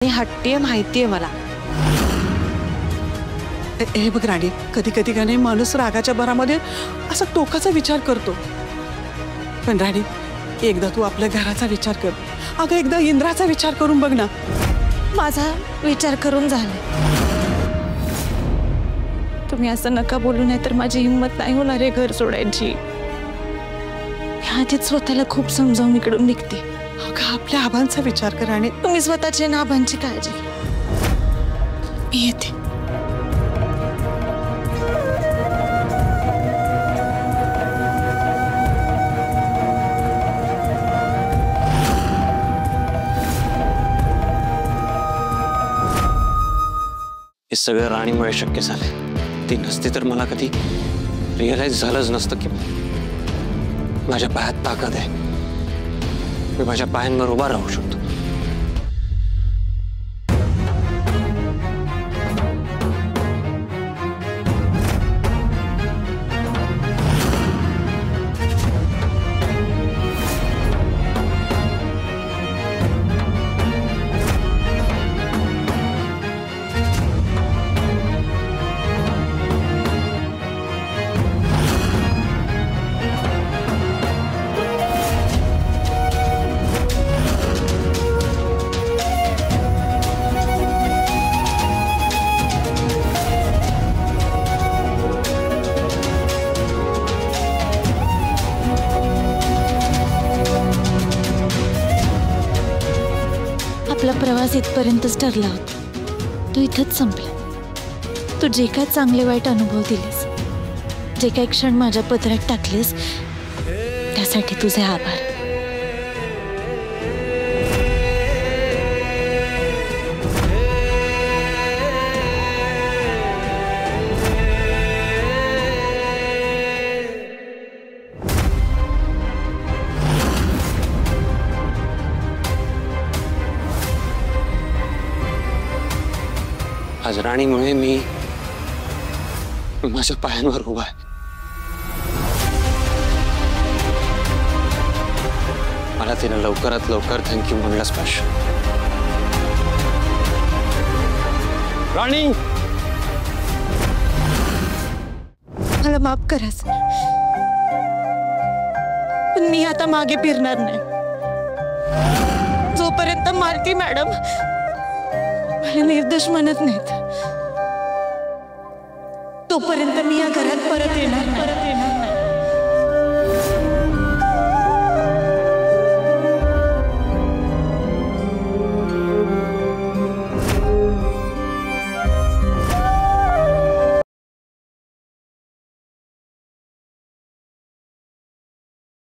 हट्टी आहे माहितीये मला। हे बघ राणी, कधी कधी का नाही माणूस रागाच्या भरामध्ये असा टोकाचा विचार करतो, पण राणी एकदा तू आपल्या घराचा विचार कर। अगं एकदा इंद्राचा विचार करून बघ ना। माझा विचार करून झाला। तुम्ही असं नका बोलू, नाही तर माझी हिंमत नाही होणार आहे घर सोडायची। आधीच स्वतःला खूप समजावून इकडून निघते। अगं आपल्या आबांचा विचार कर आणि तुम्ही स्वतःच्या ना आबांची काळजी घ्या। मी येते। हे सगळं राणीमुळे शक्य झाले। ती नसती तर मला कधी रिअलाइज झालंच नसतं की माझ्या पायात ताकद आहे, मी माझ्या पायांवर उभा राहू शकतो। आपला प्रवास इथपर्यंतच ठरला होता, तो इथंच संपला। तू जे काय चांगले वाईट अनुभव दिलेस, जे काही क्षण माझ्या पदरात टाकलेस, त्यासाठी तुझे आभार। आज राणीमुळे मी माझ्या पायांवर उभा आहे। मला तिने लवकरात लवकर थँक्यू म्हणलंच पाहिजे। राणी, मला माफ करा सर, पण मी आता मागे फिरणार नाही। जोपर्यंत मालती मॅडम मला निर्दोष म्हणत नाहीत, तोपर्यंत मी या घरात परत येणार नाही।